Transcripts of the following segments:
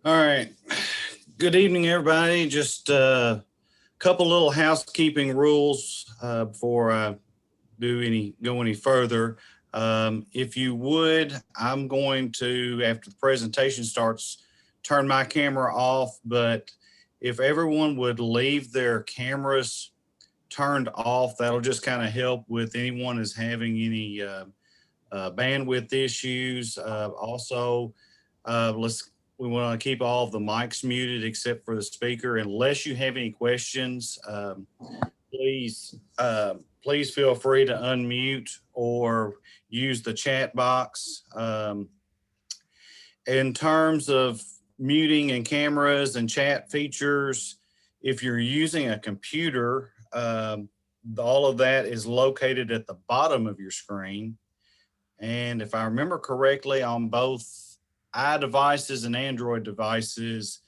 All right. Good evening, everybody. Just a couple little housekeeping rules before I go any further. If you would, I'm going to, after the presentation starts, turn my camera off. But if everyone would leave their cameras turned off, that'll just kind of help with anyone is having any bandwidth issues. Also, we want to keep all of the mics muted except for the speaker. Unless you have any questions, please feel free to unmute or use the chat box. In terms of muting and cameras and chat features, if you're using a computer, all of that is located at the bottom of your screen. And if I remember correctly, on both iDevices and Android devices,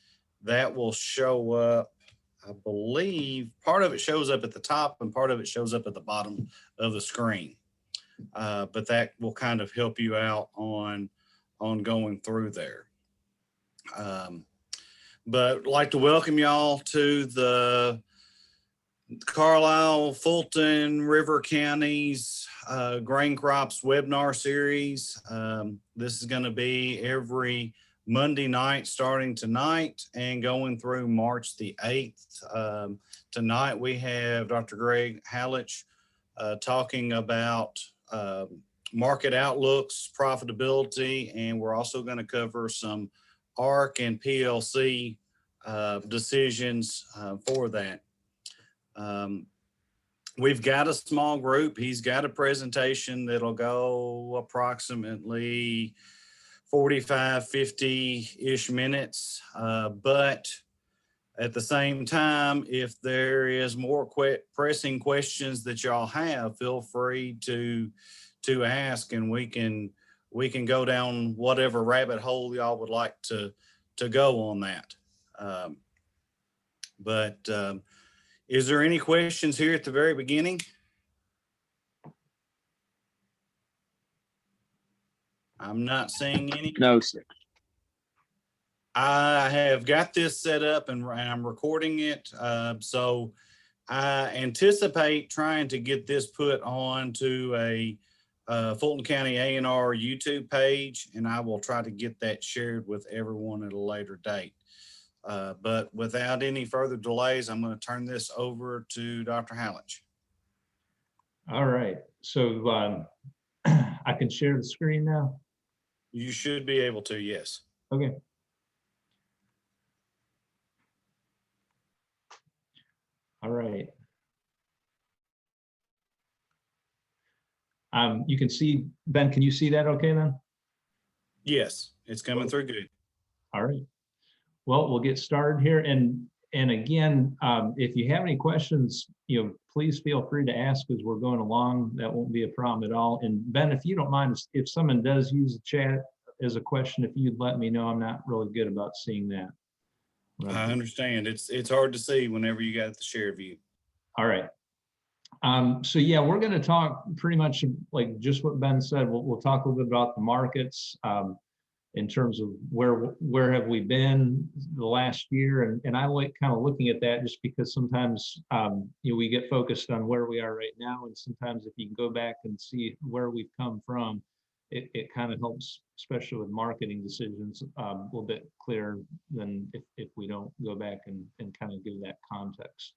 that will show up, I believe, part of it shows up at the top and part of it shows up at the bottom of the screen. But that will kind of help you out on going through there. But I'd like to welcome y'all to the Carlisle, Fulton, River Counties Grain Crops webinar series. This is going to be every Monday night starting tonight and going through March the 8th. Tonight we have Dr. Greg Hallich talking about market outlooks, profitability, and we're also going to cover some ARC and PLC decisions for that. We've got a small group. He's got a presentation that'll go approximately 45, 50-ish minutes. But at the same time, if there is more pressing questions that y'all have, feel free to ask, and we can go down whatever rabbit hole y'all would like to go on that. Is there any questions here at the very beginning? I'm not seeing any. No, sir. I have got this set up and I'm recording it. So I anticipate trying to get this put on to a Fulton County A&R YouTube page, and I will try to get that shared with everyone at a later date. But without any further delays, I'm going to turn this over to Dr. Hallich. All right, so I can share the screen now? You should be able to, yes. Okay. All right. You can see, Ben, can you see that okay then? Yes, it's coming through good. All right. Well, we'll get started here. And again, if you have any questions, please feel free to ask as we're going along. That won't be a problem at all. And Ben, if you don't mind, if someone does use the chat as a question, if you'd let me know, I'm not really good about seeing that. I understand. It's hard to see whenever you got the share view. All right. So yeah, we're going to talk pretty much like just what Ben said. We'll talk a little bit about the markets. In terms of where have we been the last year, and I like kind of looking at that just because sometimes we get focused on where we are right now, and sometimes if you can go back and see where we've come from, it kind of helps, especially with marketing decisions, a little bit clearer than if we don't go back and kind of give that context.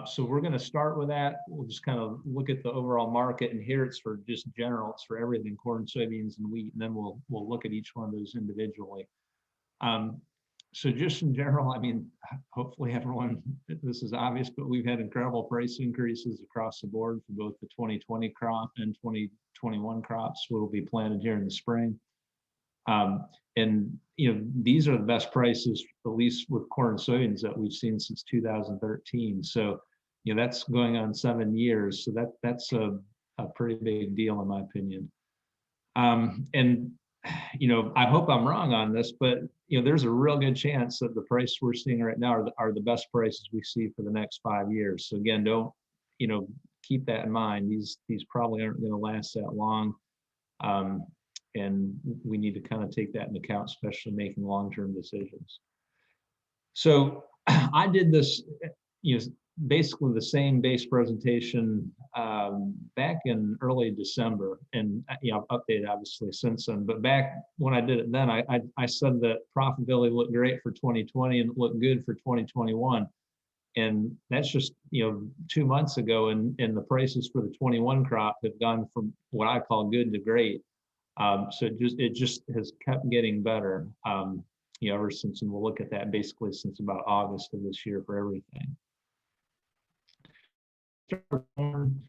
So we're going to start with that. We'll just kind of look at the overall market, and here it's for just general, it's for everything, corn, soybeans, and wheat, and then we'll look at each one of those individually. So just in general, I mean, hopefully everyone, this is obvious, but we've had incredible price increases across the board for both the 2020 crop and 2021 crops, what will be planted here in the spring. And these are the best prices, at least with corn and soybeans, that we've seen since 2013. So that's going on 7 years. So that's a pretty big deal in my opinion. And I hope I'm wrong on this, but there's a real good chance that the price we're seeing right now are the best prices we see for the next 5 years. So again, don't keep that in mind. These probably aren't going to last that long. and we need to kind of take that into account, especially making long-term decisions. So I did this, basically the same base presentation back in early December, and I've updated obviously since then. But back when I did it then, I said that profitability looked great for 2020 and it looked good for 2021. And that's just 2 months ago, and the prices for the 21 crop have gone from what I call good to great. So it just has kept getting better, ever since, and we'll look at that basically since about August of this year for everything. And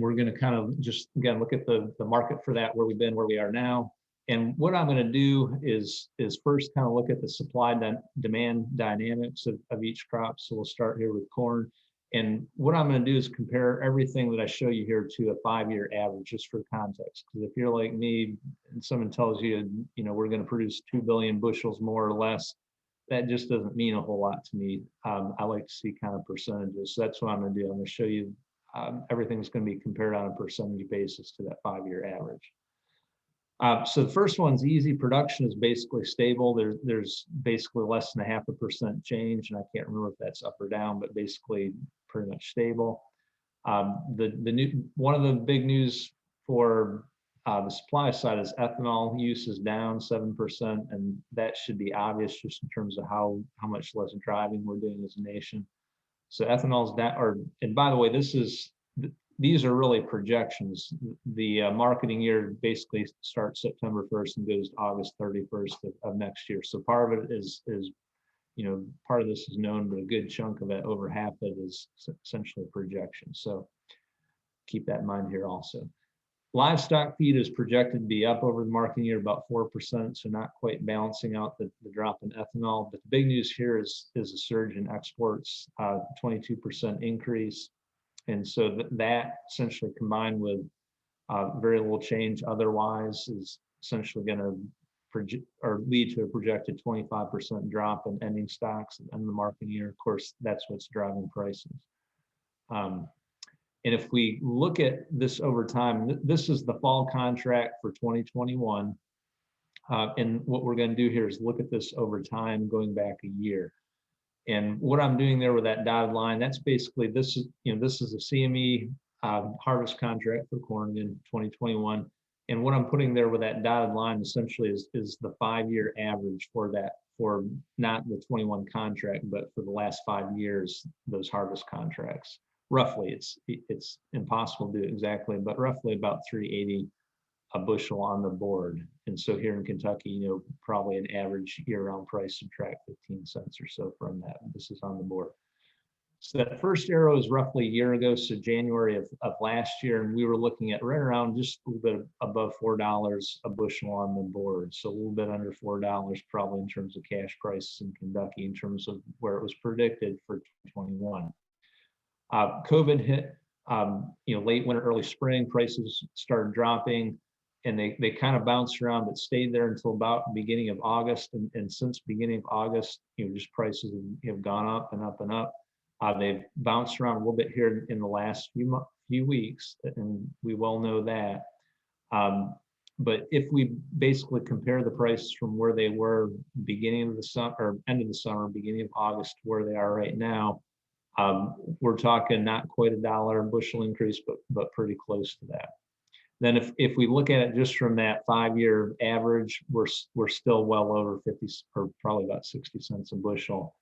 we're going to kind of just again look at the market for that, where we've been, where we are now. And what I'm going to do is first kind of look at the supply demand dynamics of each crop. So we'll start here with corn. And what I'm going to do is compare everything that I show you here to a 5-year average, just for context. Because if you're like me and someone tells you, we're going to produce 2 billion bushels more or less, that just doesn't mean a whole lot to me. I like to see kind of percentages. So that's what I'm going to do. I'm going to show you everything's going to be compared on a percentage basis to that 5-year average. So the first one's easy. Production is basically stable. There's basically less than 0.5% change, and I can't remember if that's up or down, but basically pretty much stable. One of the big news for the supply side is ethanol use is down 7%, and that should be obvious just in terms of how much less driving we're doing as a nation. So ethanol's down, and by the way, these are really projections. The marketing year basically starts September 1st and goes to August 31st of next year. So part of it is part of this is known, but a good chunk of it, over half of it, is essentially projection. So keep that in mind here also. Livestock feed is projected to be up over the marketing year about 4%, so not quite balancing out the drop in ethanol. But the big news here is a surge in exports, 22% increase. And so that essentially combined with very little change otherwise is essentially going to lead to a projected 25% drop in ending stocks at the end of the marketing year. Of course, that's what's driving prices. And if we look at this over time, this is the fall contract for 2021. And what we're going to do here is look at this over time going back a year. And what I'm doing there with that dotted line, that's basically, this is a CME harvest contract for corn in 2021. And what I'm putting there with that dotted line essentially is the 5-year average for that, for not the 21 contract, but for the last 5 years, those harvest contracts. Roughly, it's impossible to do exactly, but roughly about 380 a bushel on the board. And so here in Kentucky, probably an average year-round price, subtract 15 cents or so from that. This is on the board. So that first arrow is roughly a year ago, so January of last year, and we were looking at right around just a little bit above $4 a bushel on the board. So a little bit under $4 probably in terms of cash prices in Kentucky, in terms of where it was predicted for 2021. COVID hit, late winter, early spring, prices started dropping, and they kind of bounced around, but stayed there until about the beginning of August. And since beginning of August, just prices have gone up and up and up. They've bounced around a little bit here in the last few weeks, and we well know that. But if we basically compare the prices from where they were beginning of the summer, or end of the summer, beginning of August, to where they are right now, we're talking not quite $1 a bushel increase, but pretty close to that. Then if we look at it just from that 5-year average, we're still well over 50, or probably about 60 cents a bushel,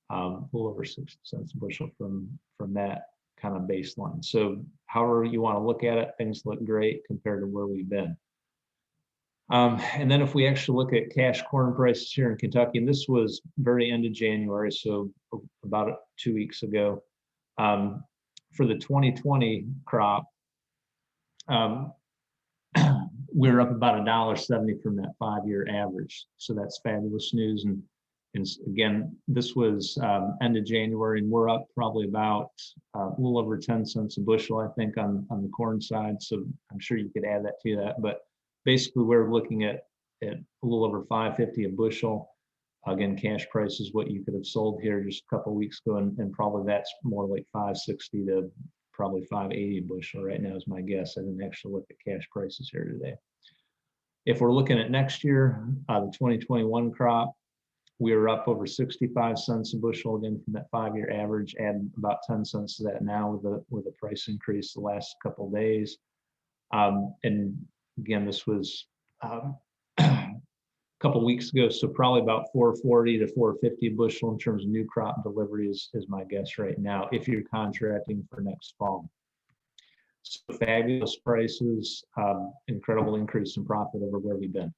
a little over 60 cents a bushel from that kind of baseline. So however you want to look at it, things look great compared to where we've been. And then if we actually look at cash corn prices here in Kentucky, and this was very end of January, so about 2 weeks ago, for the 2020 crop, we're up about $1.70 from that 5-year average. So that's fabulous news. And again, this was end of January, and we're up probably about a little over 10 cents a bushel, I think, on the corn side. So I'm sure you could add that to that. But basically, we're looking at a little over $5.50 a bushel. Again, cash price is what you could have sold here just a couple of weeks ago, and probably that's more like $5.60 to probably $5.80 a bushel right now is my guess. I didn't actually look at cash prices here today. If we're looking at next year, the 2021 crop, we are up over 65 cents a bushel again from that 5-year average, add about 10 cents to that now with a price increase the last couple of days. And again, this was a couple of weeks ago, so probably about 440 to 450 bushel in terms of new crop delivery is my guess right now, if you're contracting for next fall. So fabulous prices, incredible increase in profit over where we've been.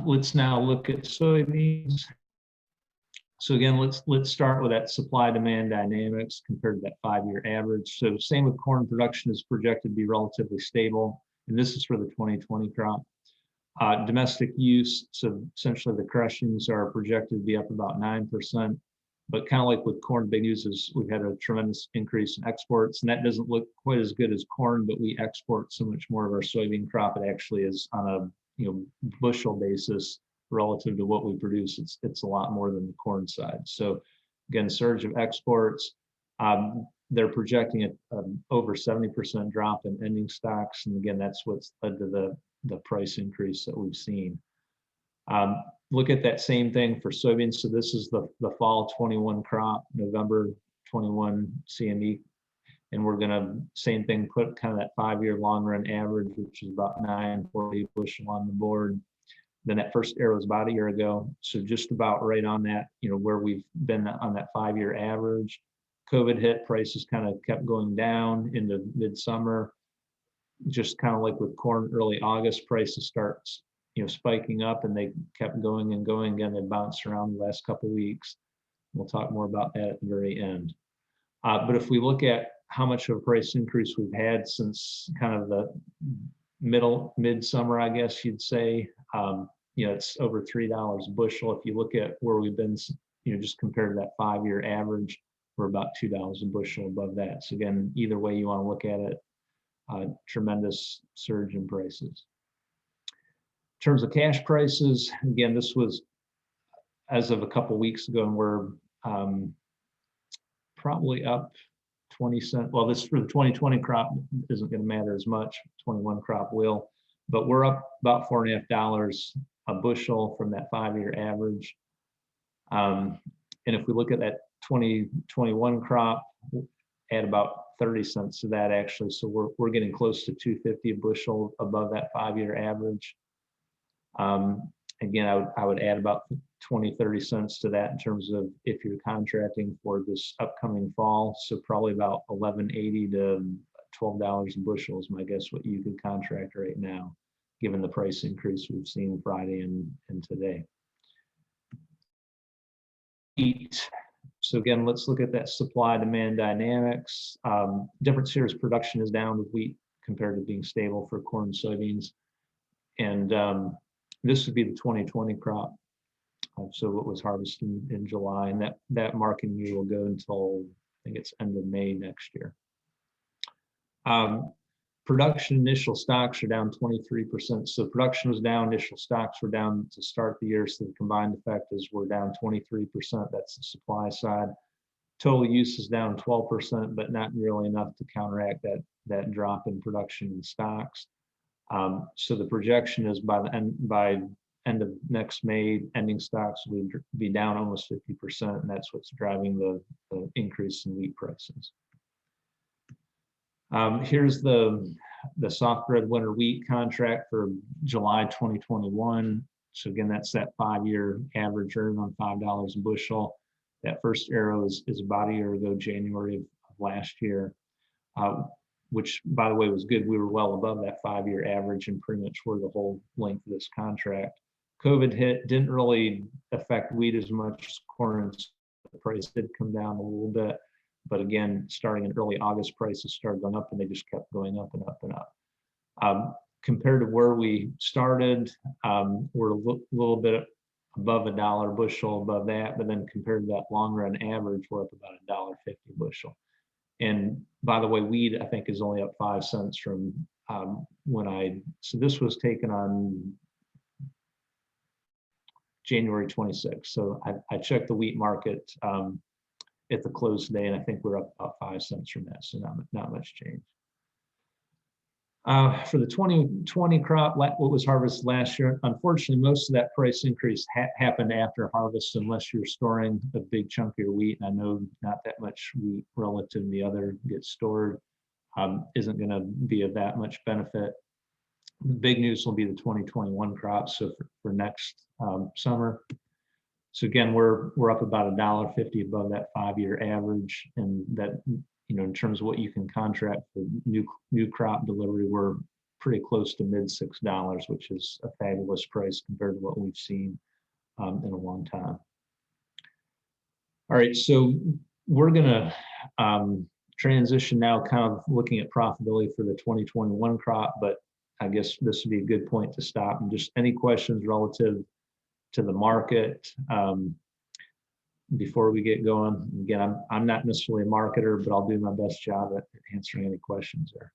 Let's now look at soybeans. So again, let's start with that supply-demand dynamics compared to that 5-year average. So same with corn, production is projected to be relatively stable, and this is for the 2020 crop. Domestic use, so essentially the crushings are projected to be up about 9%, but kind of like with corn, big news is we've had a tremendous increase in exports, and that doesn't look quite as good as corn, but we export so much more of our soybean crop. It actually is on a bushel basis relative to what we produce. It's a lot more than the corn side. So again, surge of exports. They're projecting a over 70% drop in ending stocks, and again, that's what's led to the price increase that we've seen. Look at that same thing for soybeans. So this is the fall 21 crop, November 21 CME. And we're gonna, same thing, put kind of that 5-year long run average, which is about 940 bushel on the board. Then that first arrow is about a year ago. So just about right on that, where we've been on that 5-year average. COVID hit, prices kind of kept going down into midsummer. Just kind of like with corn, early August, prices start spiking up, and they kept going and going. Again, they bounced around the last couple of weeks. We'll talk more about that at the very end. But if we look at how much of a price increase we've had since kind of the midsummer, I guess you'd say, it's over $3 a bushel. If you look at where we've been, just compared to that 5-year average, we're about $2 a bushel above that. So again, either way you want to look at it, tremendous surge in prices. In terms of cash prices, again, this was as of a couple weeks ago, and we're probably up 20 cents. Well, this for the 2020 crop isn't going to matter as much. 21 crop will, but we're up about $4.50 a bushel from that 5-year average. And if we look at that 2021 crop, add about 30 cents to that actually. So we're getting close to $2.50 a bushel above that 5-year average. Again, I would add about 20-30 cents to that in terms of if you're contracting for this upcoming fall. So probably about $11.80 to $12 a bushel is my guess what you could contract right now, given the price increase we've seen Friday and today. Wheat. So again, let's look at that supply-demand dynamics. Difference here is production is down with wheat compared to being stable for corn and soybeans. And this would be the 2020 crop. So what was harvested in July, and that marking year will go until, I think it's end of May next year. Production initial stocks are down 23%. So production was down, initial stocks were down to start the year. So the combined effect is we're down 23%. That's the supply side. Total use is down 12%, but not nearly enough to counteract that drop in production and stocks. So the projection is by end of next May, ending stocks will be down almost 50%, and that's what's driving the increase in wheat prices. Here's the soft red winter wheat contract for July 2021. So again, that's that 5-year average earn on $5 a bushel. That first arrow is about a year ago, January of last year, which by the way was good. We were well above that 5-year average and pretty much were the whole length of this contract. COVID hit, didn't really affect wheat as much as corn. The price did come down a little bit. But again, starting in early August, prices started going up and they just kept going up and up and up. Compared to where we started, we're a little bit above $1 a bushel above that, but then compared to that long run average, we're up about $1.50 a bushel. And by the way, wheat, I think, is only up 5 cents from so this was taken on January 26th. So I checked the wheat market at the close today, and I think we're up about 5 cents from that, so not much change. For the 2020 crop, what was harvested last year, unfortunately, most of that price increase happened after harvest, unless you're storing a big chunk of your wheat. And I know not that much wheat relative to the other gets stored, isn't going to be of that much benefit. The big news will be the 2021 crop. So for next summer. So again, we're up about $1.50 above that 5-year average, and that, in terms of what you can contract for new crop delivery, we're pretty close to mid $6, which is a fabulous price compared to what we've seen in a long time. All right, so we're gonna transition now, kind of looking at profitability for the 2021 crop, but I guess this would be a good point to stop, and just any questions relative to the market before we get going. Again, I'm not necessarily a marketer, but I'll do my best job at answering any questions there.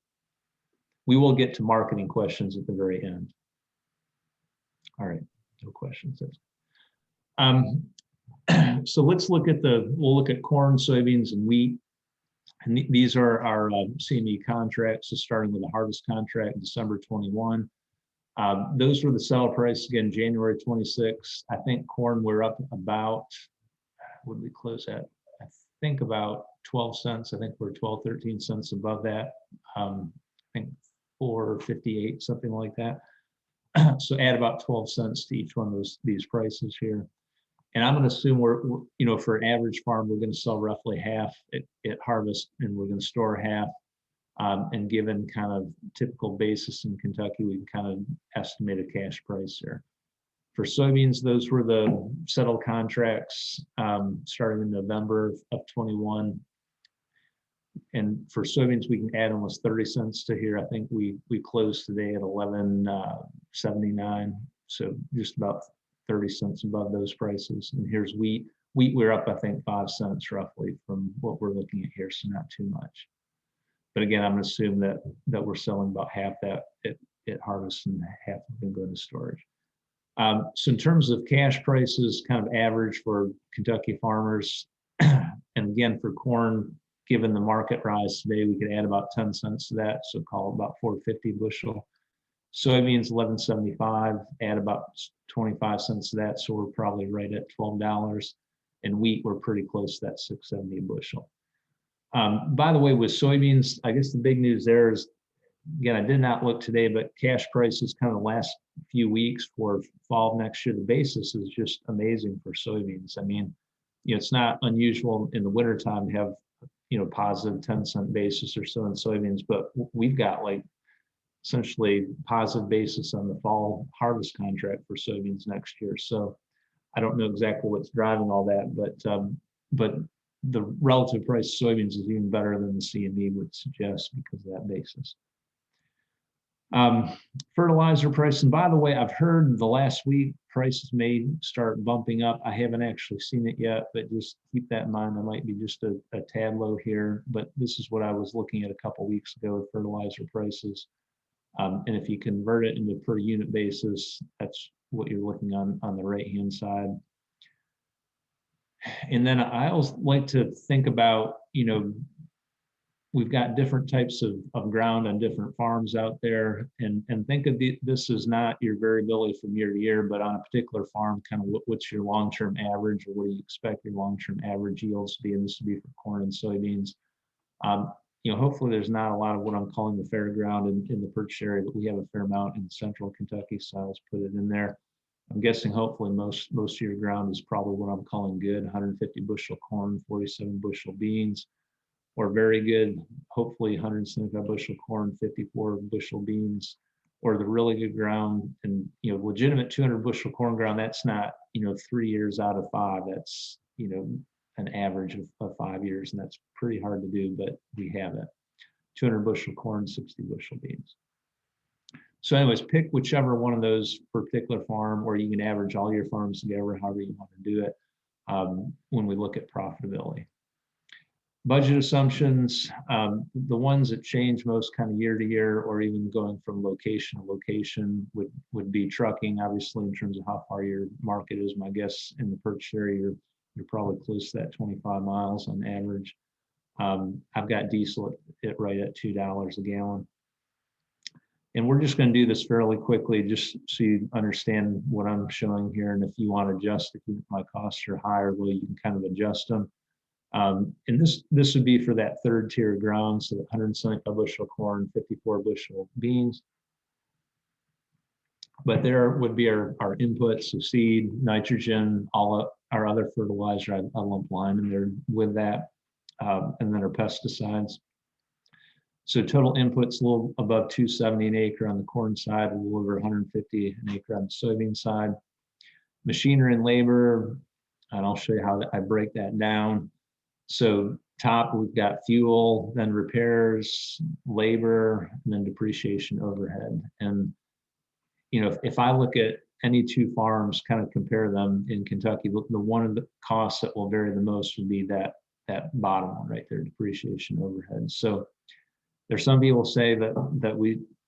We will get to marketing questions at the very end. All right, no questions. So let's look at we'll look at corn, soybeans, and wheat. And these are our CME contracts. So starting with the harvest contract, December 21. Those were the sell price, again, January 26. I think corn, we're up about, what did we close at? I think about 12 cents. I think we're 12, 13 cents above that. I think 4.58, something like that. So add about 12 cents to each one of these prices here. And I'm going to assume we're for an average farm, we're going to sell roughly half at harvest, and we're going to store half. And given kind of typical basis in Kentucky, we can kind of estimate a cash price here. For soybeans, those were the settled contracts starting in November of 21. And for soybeans, we can add almost 30 cents to here. I think we closed today at 11.79, so just about 30 cents above those prices. And here's wheat. Wheat, we're up, I think, 5 cents roughly from what we're looking at here, so not too much. But again, I'm going to assume that we're selling about half that at harvest and half can go into storage. So in terms of cash prices, kind of average for Kentucky farmers, and again for corn, given the market rise today, we could add about 10 cents to that, so call it about 4.50 bushel. Soybeans 11.75, add about 25 cents to that, so we're probably right at $12. And wheat, we're pretty close to that 6.70 a bushel. By the way, with soybeans, I guess the big news there is, again, I did not look today, but cash prices kind of the last few weeks for fall of next year, the basis is just amazing for soybeans. I mean, it's not unusual in the wintertime to have, positive 10-cent basis or so in soybeans, but we've got like essentially positive basis on the fall harvest contract for soybeans next year. So I don't know exactly what's driving all that, but the relative price of soybeans is even better than the CME would suggest because of that basis. Fertilizer price, and by the way, I've heard the last week prices may start bumping up. I haven't actually seen it yet, but just keep that in mind. I might be just a tad low here, but this is what I was looking at a couple weeks ago with fertilizer prices. And if you convert it into per unit basis, that's what you're looking on the right-hand side. And then I always like to think about, we've got different types of ground on different farms out there, and think of this as not your variability from year to year, but on a particular farm, kind of what's your long-term average, or what do you expect your long-term average yields to be, and this would be for corn and soybeans. Hopefully there's not a lot of what I'm calling the fair ground in the purchase area, but we have a fair amount in central Kentucky, so I'll put it in there. I'm guessing hopefully most of your ground is probably what I'm calling good, 150 bushel corn, 47 bushel beans, or very good, hopefully 175 bushel corn, 54 bushel beans, or the really good ground and legitimate 200 bushel corn ground. That's not 3 years out of 5. That's an average of 5 years, and that's pretty hard to do, but we have it. 200 bushel corn, 60 bushel beans. So anyways, pick whichever one of those for a particular farm, or you can average all your farms together, however you want to do it, when we look at profitability. Budget assumptions, the ones that change most kind of year to year, or even going from location to location, would be trucking, obviously, in terms of how far your market is. My guess in the purchase area, you're probably close to that 25 miles on average. I've got diesel at right at $2 a gallon. And we're just going to do this fairly quickly, just so you understand what I'm showing here. And if you want to adjust, if my costs are higher, well, you can kind of adjust them. And this would be for that third tier ground, so 175 bushel corn, 54 bushel beans. But there would be our inputs, so seed, nitrogen, all of our other fertilizer. I lump lime in there with that, and then our pesticides. So total inputs a little above 270 an acre on the corn side, a little over 150 an acre on the soybean side. Machinery and labor, and I'll show you how I break that down. So top, we've got fuel, then repairs, labor, and then depreciation overhead. And if I look at any two farms, kind of compare them in Kentucky, the one of the costs that will vary the most would be that bottom one right there, depreciation overhead. So there's some people say that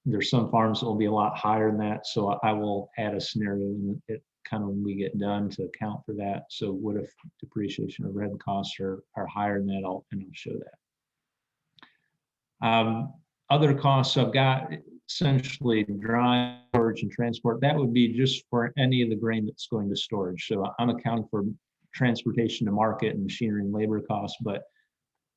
there's some farms that will be a lot higher than that. So I will add a scenario in it kind of when we get done to account for that. So what if depreciation overhead costs are higher than that? I'll show that. Other costs I've got essentially dry storage and transport. That would be just for any of the grain that's going to storage. So I'm accounting for transportation to market and machinery and labor costs, but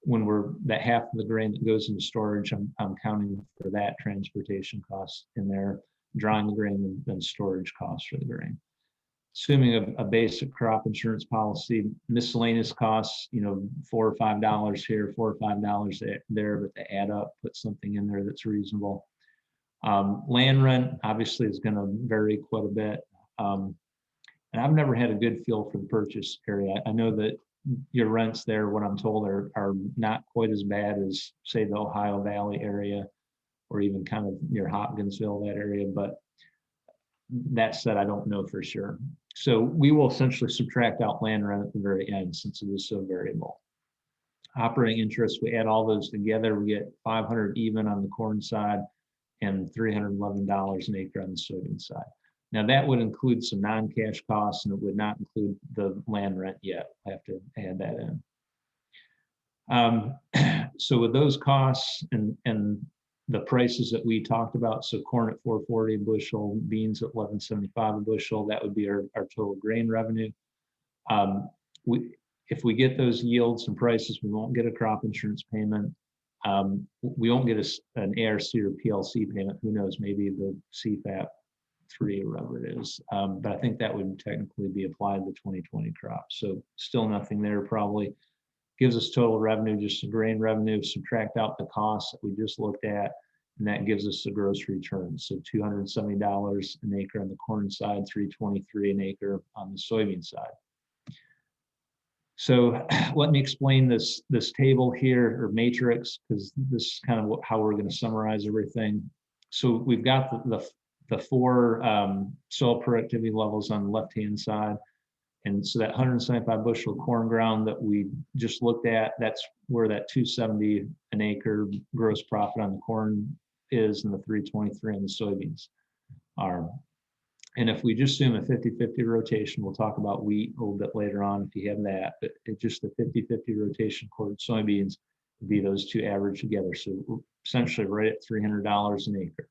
when that half of the grain that goes into storage, I'm counting for that transportation cost in there, drying the grain and then storage costs for the grain. Assuming a basic crop insurance policy, miscellaneous costs, $4 or $5 here, $4 or $5 there, but they add up, put something in there that's reasonable. Land rent obviously is going to vary quite a bit. And I've never had a good feel for the purchase area. I know that your rents there, what I'm told, are not quite as bad as, say, the Ohio Valley area, or even kind of near Hopkinsville, that area. But that said, I don't know for sure. So we will essentially subtract out land rent at the very end, since it is so variable. Operating interest, we add all those together, we get 500 even on the corn side and $311 an acre on the soybean side. Now that would include some non-cash costs, and it would not include the land rent yet. I have to add that in. So with those costs and the prices that we talked about, so corn at $4.40 a bushel, beans at $11.75 a bushel, that would be our total grain revenue. If we get those yields and prices, we won't get a crop insurance payment. We won't get an ARC or PLC payment. Who knows, maybe the CFAP 3 or whatever it is. But I think that would technically be applied to the 2020 crop. So still nothing there probably. Gives us total revenue, just the grain revenue, subtract out the costs that we just looked at, and that gives us the gross return. So $270 an acre on the corn side, $323 an acre on the soybean side. So let me explain this table here, or matrix, because this is kind of how we're going to summarize everything. So we've got the four soil productivity levels on the left-hand side. And so that 175 bushel corn ground that we just looked at, that's where that 270 an acre gross profit on the corn is, and the 323 on the soybeans are. And if we just assume a 50-50 rotation, we'll talk about wheat a little bit later on if you have that, but it's just the 50-50 rotation corn soybeans would be those two averaged together. So essentially right at $300 an acre.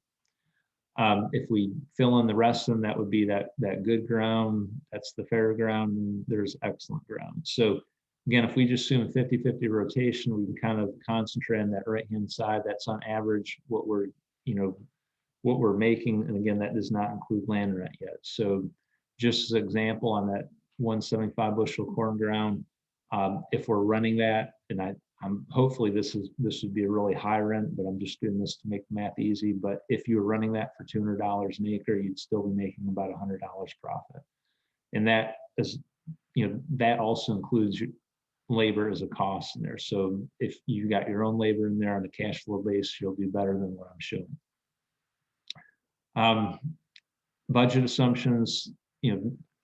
If we fill in the rest of them, that would be that good ground, that's the fair ground, and there's excellent ground. So again, if we just assume a 50-50 rotation, we can kind of concentrate on that right-hand side. That's on average what we're making. And again, that does not include land rent yet. So just as an example, on that 175 bushel corn ground, if we're running that, and I'm hopefully this would be a really high rent, but I'm just doing this to make the math easy. But if you were running that for $200 an acre, you'd still be making about $100 profit. And that is, that also includes labor as a cost in there. So if you got your own labor in there on a cash flow base, you'll do better than what I'm showing. Budget assumptions,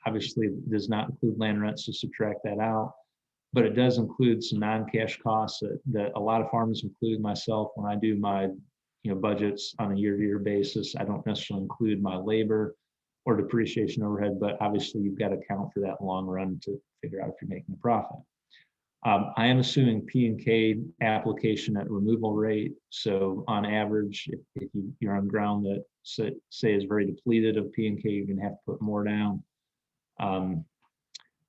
obviously does not include land rent, so subtract that out. But it does include some non-cash costs that a lot of farmers, including myself, when I do my budgets on a year-to-year basis, I don't necessarily include my labor or depreciation overhead, but obviously you've got to account for that long run to figure out if you're making a profit. I am assuming P&K application at removal rate. So on average, if you're on ground that say is very depleted of P&K, you're gonna have to put more down. And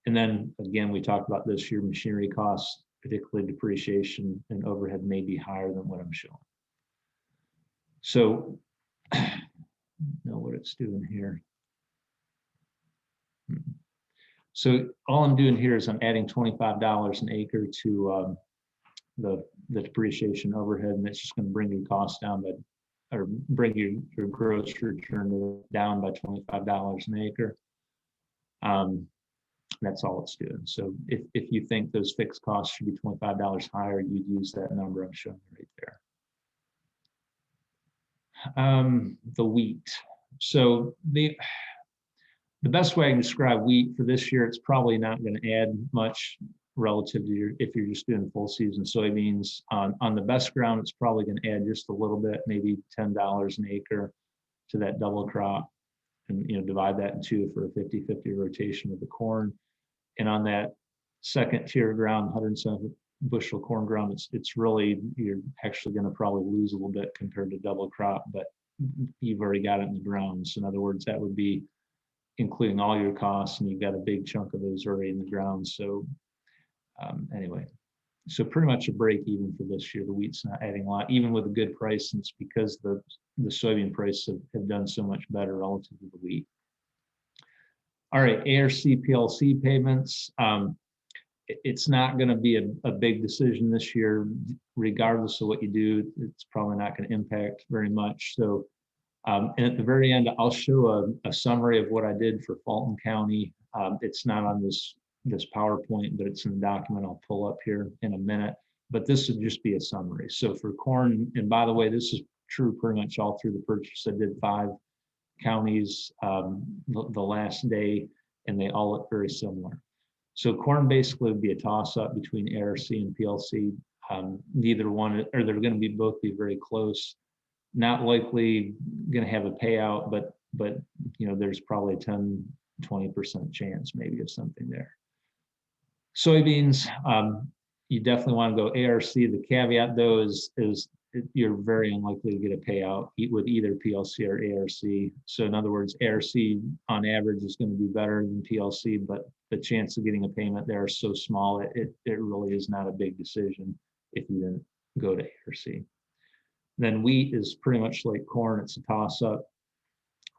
then again, we talked about this year, machinery costs, particularly depreciation and overhead may be higher than what I'm showing. So know what it's doing here. So all I'm doing here is I'm adding $25 an acre to the depreciation overhead, and it's just going to bring your costs down by, or bring your gross return down by $25 an acre. That's all it's doing. So if you think those fixed costs should be $25 higher, you'd use that number I'm showing you right there. The wheat. So the best way I can describe wheat for this year, it's probably not going to add much relative to if you're just doing full season soybeans. On the best ground, it's probably going to add just a little bit, maybe $10 an acre to that double crop, and divide that in two for a 50-50 rotation of the corn. And on that second tier ground, 107 bushel corn ground, it's really, you're actually going to probably lose a little bit compared to double crop, but you've already got it in the ground. So in other words, that would be including all your costs, and you've got a big chunk of those already in the ground. So anyway, so pretty much a break even for this year. The wheat's not adding a lot, even with a good price, and it's because the soybean prices have done so much better relative to the wheat. All right, ARC PLC payments. It's not going to be a big decision this year, regardless of what you do. It's probably not going to impact very much. So, and at the very end, I'll show a summary of what I did for Fulton County. It's not on this PowerPoint, but it's in the document I'll pull up here in a minute. But this would just be a summary. So for corn, and by the way, this is true pretty much all through the purchase. I did 5 counties the last day, and they all look very similar. So corn basically would be a toss-up between ARC and PLC. Neither one, or they're going to be both be very close. Not likely going to have a payout, but there's probably a 10-20% chance maybe of something there. Soybeans, you definitely want to go ARC. The caveat though is you're very unlikely to get a payout with either PLC or ARC. So in other words, ARC on average is going to be better than PLC, but the chance of getting a payment there is so small, it really is not a big decision if you didn't go to ARC. Then wheat is pretty much like corn. It's a toss-up.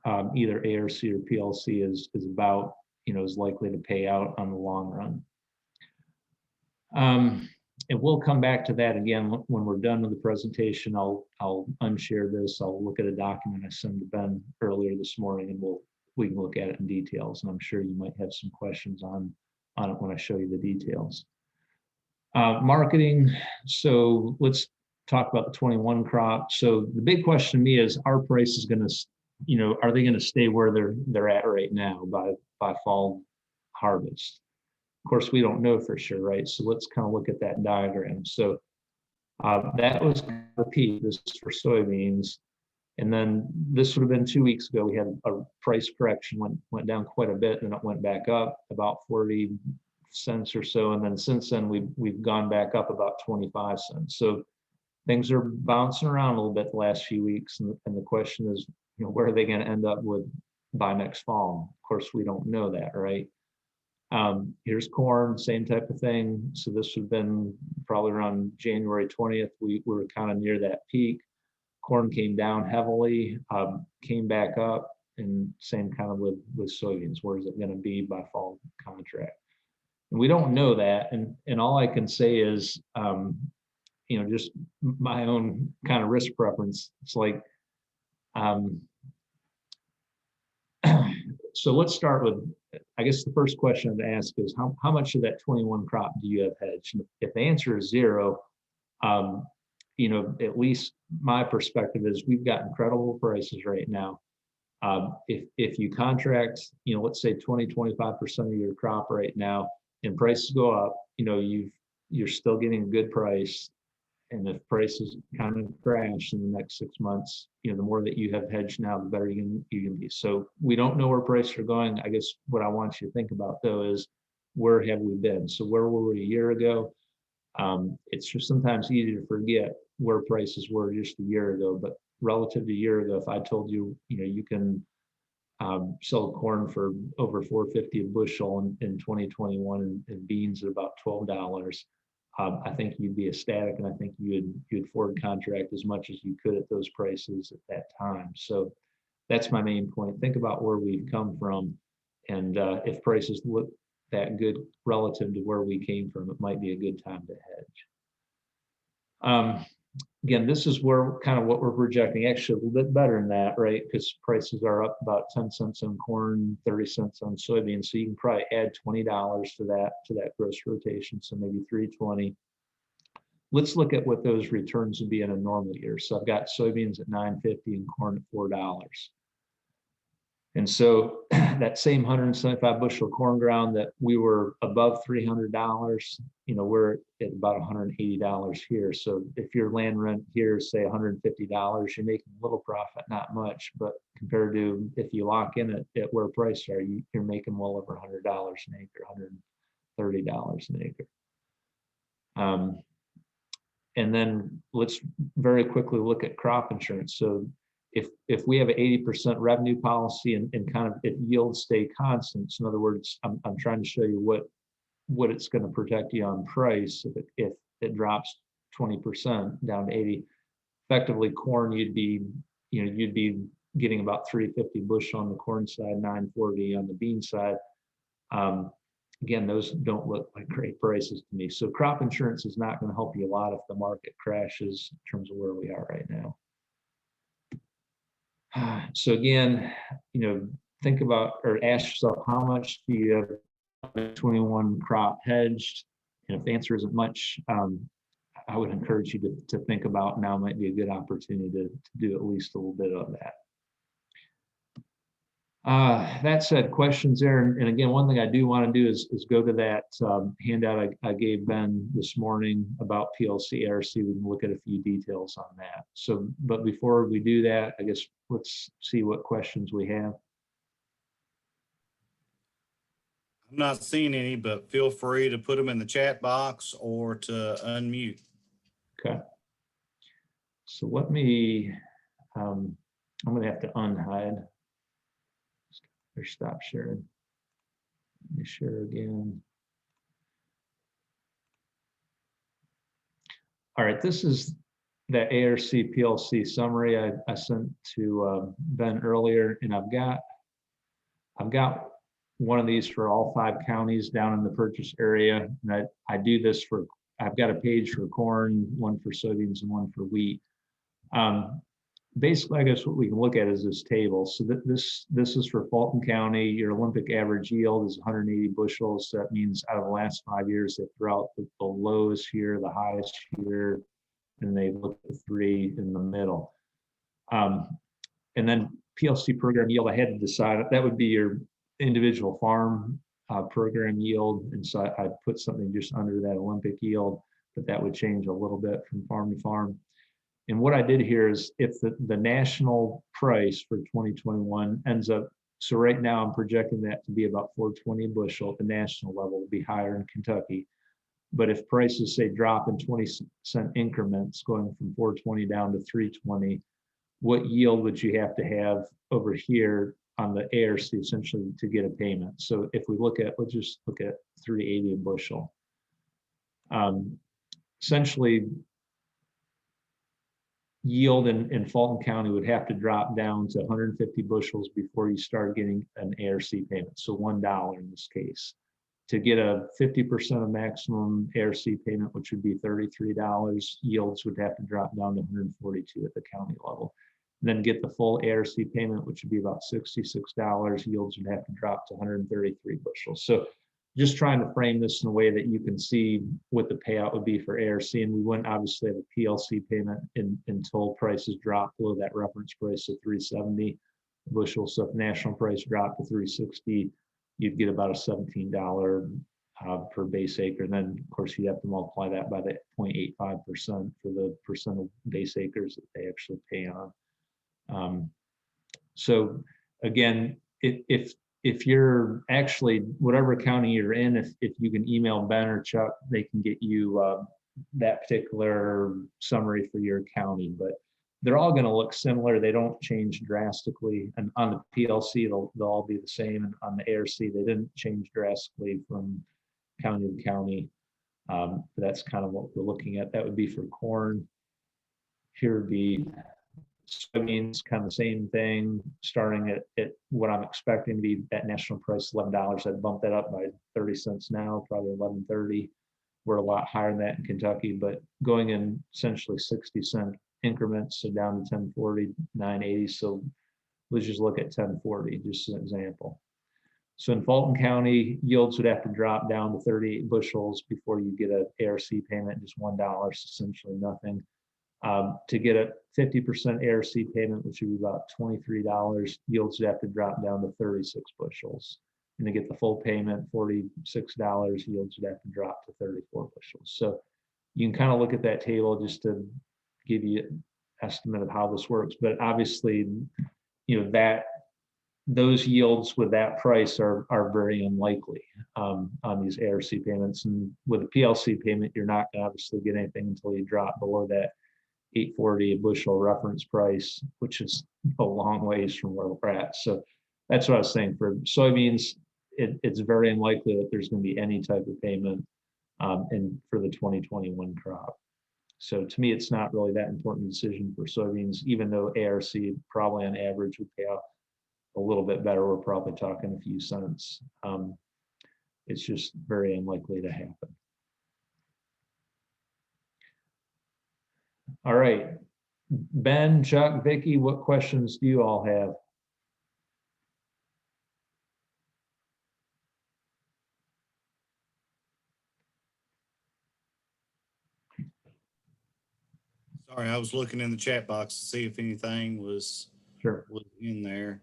Either ARC or PLC is about, is likely to pay out on the long run. And we'll come back to that again when we're done with the presentation. I'll unshare this. I'll look at a document I sent to Ben earlier this morning, and we can look at it in details. And I'm sure you might have some questions on it when I show you the details. Marketing. So let's talk about the 21 crop. So the big question to me is, our price is going to, are they going to stay where they're at right now by fall harvest? Of course, we don't know for sure, right? So let's kind of look at that diagram. So that was the peak. This is for soybeans. And then this would have been 2 weeks ago. We had a price correction, went down quite a bit, and it went back up about 40 cents or so. And then since then, we've gone back up about 25 cents. So things are bouncing around a little bit the last few weeks. And the question is, where are they going to end up with by next fall? Of course, we don't know that, right? Here's corn, same type of thing. So this would have been probably around January 20th. We were kind of near that peak. Corn came down heavily, came back up, and same kind of with soybeans. Where is it going to be by fall contract? And we don't know that. And all I can say is, just my own kind of risk preference. It's like, so let's start with, I guess the first question I'd ask is how much of that 21 crop do you have hedged? If the answer is 0, at least my perspective is we've got incredible prices right now. If you contract, let's say 20-25% of your crop right now, and prices go up, you're still getting a good price. And if prices kind of crash in the next 6 months, the more that you have hedged now, the better you can be. So we don't know where prices are going. I guess what I want you to think about though is, where have we been? So where were we a year ago? It's just sometimes easy to forget where prices were just a year ago, but relative to a year ago, if I told you, you can sell corn for over $4.50 a bushel in 2021 and beans at about $12, I think you'd be ecstatic, and I think you'd forward contract as much as you could at those prices at that time. So that's my main point. Think about where we've come from, and if prices look that good relative to where we came from, it might be a good time to hedge. Again, this is where kind of what we're projecting, actually a little bit better than that, right? Because prices are up about 10 cents on corn, 30 cents on soybeans. So you can probably add $20 to that gross rotation. So maybe 320. Let's look at what those returns would be in a normal year. So I've got soybeans at $9.50 and corn at $4. And so that same 175 bushel corn ground that we were above $300, we're at about $180 here. So if your land rent here is say $150, you're making a little profit, not much, but compared to if you lock in at where prices are, you're making well over $100 an acre, $130 an acre. And then let's very quickly look at crop insurance. So if we have an 80% revenue policy and kind of if yields stay constant, so in other words, I'm trying to show you what it's going to protect you on price if it drops 20% down to 80. Effectively, corn you'd be getting about 350 bushel on the corn side, 940 on the bean side. Again, those don't look like great prices to me. So crop insurance is not going to help you a lot if the market crashes in terms of where we are right now. So again, think about or ask yourself, how much do you have 21 crop hedged? And if the answer isn't much, I would encourage you to think about now might be a good opportunity to do at least a little bit of that. That said, questions there. And again, one thing I do want to do is go to that handout I gave Ben this morning about PLC ARC. We can look at a few details on that. So, but before we do that, I guess let's see what questions we have. I'm not seeing any, but feel free to put them in the chat box or to unmute. Okay. So let me, I'm going to have to unhide or stop sharing. Let me share again. All right, this is that ARC PLC summary I sent to Ben earlier, and I've got one of these for all 5 counties down in the purchase area. And I do this for, I've got a page for corn, one for soybeans, and one for wheat. Basically, I guess what we can look at is this table. So this is for Fulton County. Your Olympic average yield is 180 bushels. So that means out of the last 5 years, they throw out the lows here, the highs here, and they look at the 3 in the middle. And then PLC program yield, I had to decide that would be your individual farm program yield. And so I put something just under that Olympic yield, but that would change a little bit from farm to farm. And what I did here is if the national price for 2021 ends up, so right now I'm projecting that to be about 420 a bushel at the national level, will be higher in Kentucky. But if prices say drop in 20-cent increments going from 420 down to 320, what yield would you have to have over here on the ARC essentially to get a payment? So if we look at, let's just look at 380 a bushel. Essentially, yield in Fulton County would have to drop down to 150 bushels before you start getting an ARC payment. So $1 in this case. To get a 50% of maximum ARC payment, which would be $33, yields would have to drop down to 142 at the county level. And then get the full ARC payment, which would be about $66, yields would have to drop to 133 bushels. So just trying to frame this in a way that you can see what the payout would be for ARC. And we wouldn't obviously have a PLC payment until prices drop below that reference price of 370 bushel. So if national price dropped to 360, you'd get about a $17 per base acre. And then of course you have to multiply that by the 0.85% for the percent of base acres that they actually pay on. So again, if you're actually, whatever county you're in, if you can email Ben or Chuck, they can get you that particular summary for your county, but they're all going to look similar. They don't change drastically. And on the PLC, they'll all be the same. And on the ARC, they didn't change drastically from county to county. That's kind of what we're looking at. That would be for corn. Here would be soybeans, kind of the same thing, starting at what I'm expecting to be at national price, $11. I'd bump that up by 30 cents now, probably 11.30. We're a lot higher than that in Kentucky, but going in essentially 60-cent increments, so down to 10.40, 9.80. So let's just look at 10.40, just as an example. So in Fulton County, yields would have to drop down to 38 bushels before you get an ARC payment, just $1, essentially nothing. To get a 50% ARC payment, which would be about $23, yields would have to drop down to 36 bushels. And to get the full payment, $46, yields would have to drop to 34 bushels. So you can kind of look at that table just to give you an estimate of how this works. But obviously, that those yields with that price are very unlikely on these ARC payments. And with a PLC payment, you're not going to obviously get anything until you drop below that 8.40 a bushel reference price, which is a long ways from where we're at. So that's what I was saying. For soybeans, it's very unlikely that there's going to be any type of payment for the 2021 crop. So to me, it's not really that important decision for soybeans, even though ARC probably on average would pay out a little bit better. We're probably talking a few cents. It's just very unlikely to happen. All right, Ben, Chuck, Vicki, what questions do you all have? Sorry, I was looking in the chat box to see if anything was in there.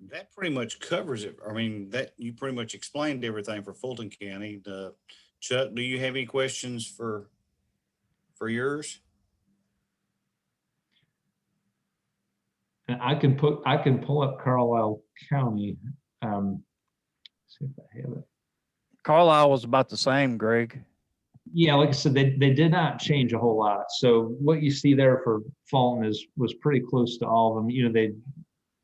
That pretty much covers it. I mean, that you pretty much explained everything for Fulton County. Chuck, do you have any questions for yours? And I can pull up Carlisle County. See if I have it. Carlisle was about the same, Greg. Yeah, like I said, they did not change a whole lot. So what you see there for Fulton was pretty close to all of them.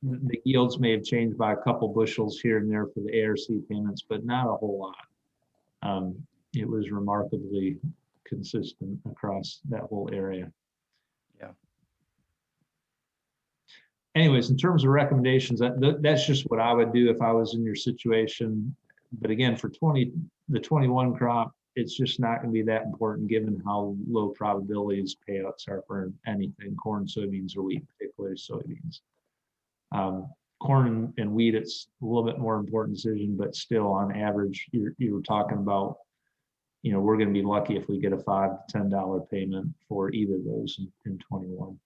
The yields may have changed by a couple bushels here and there for the ARC payments, but not a whole lot. It was remarkably consistent across that whole area. Yeah. Anyways, in terms of recommendations, that's just what I would do if I was in your situation. But again, for the 21 crop, it's just not going to be that important given how low probabilities payouts are for anything, corn, soybeans, or wheat, particularly soybeans. Corn and wheat, it's a little bit more important decision, but still on average, you're talking about, we're going to be lucky if we get a $5 to $10 payment for either of those in 21.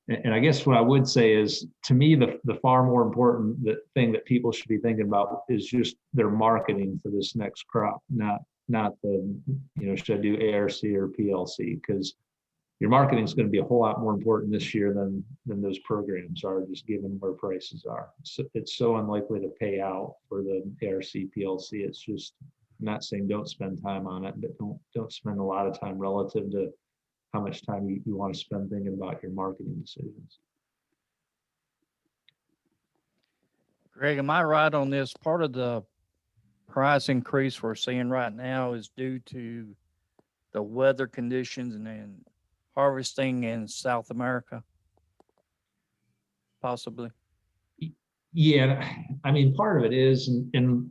And I guess what I would say is, to me, the far more important thing that people should be thinking about is just their marketing for this next crop, not the, should I do ARC or PLC? Because your marketing is going to be a whole lot more important this year than those programs are, just given where prices are. So it's so unlikely to pay out for the ARC PLC. It's just, I'm not saying don't spend time on it, but don't spend a lot of time relative to how much time you want to spend thinking about your marketing decisions. Greg, am I right on this? Part of the price increase we're seeing right now is due to the weather conditions and then harvesting in South America, possibly. Yeah, I mean, part of it is, and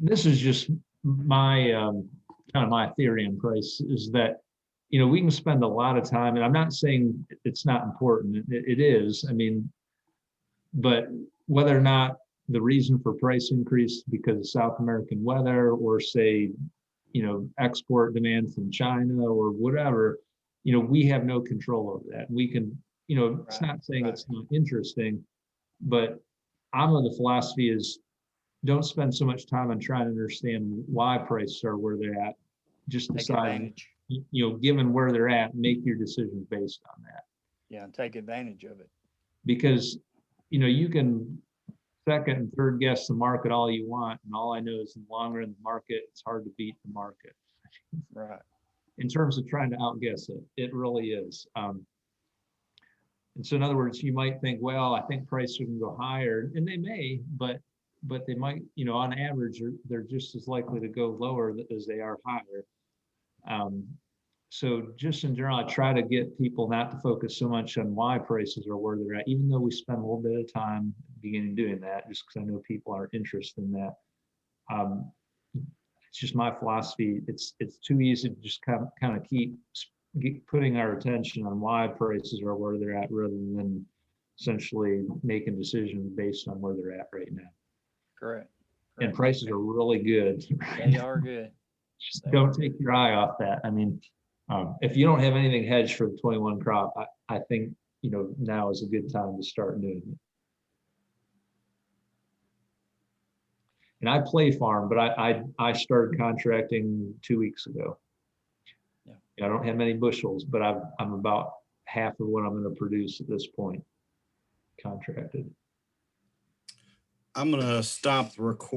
this is just my kind of my theory on price, is that we can spend a lot of time, and I'm not saying it's not important. It is. I mean, but whether or not the reason for price increase because of South American weather, or say, export demand from China or whatever, we have no control over that. We can, it's not saying it's not interesting, but I'm of the philosophy is don't spend so much time on trying to understand why prices are where they're at. Just decide, given where they're at, make your decisions based on that. Yeah, and take advantage of it. Because you know, you can second and third guess the market all you want. And all I know is in the long run, the market, it's hard to beat the market. Right. In terms of trying to outguess it, it really is. And so in other words, you might think, well, I think prices can go higher, and they may, but they might, you know, on average, they're just as likely to go lower as they are higher. So just in general, I try to get people not to focus so much on why prices are where they're at, even though we spend a little bit of time beginning doing that, just because I know people are interested in that. It's just my philosophy. It's too easy to just kind of keep putting our attention on why prices are where they're at, rather than essentially making decisions based on where they're at right now. Correct. And prices are really good. They are good. Just don't take your eye off that. I mean, if you don't have anything hedged for the 21 crop, I think, you know, now is a good time to start doing it. And I play farm, but I started contracting 2 weeks ago. Yeah. I don't have many bushels, but I'm about half of what I'm going to produce at this point contracted. I'm going to stop the recording.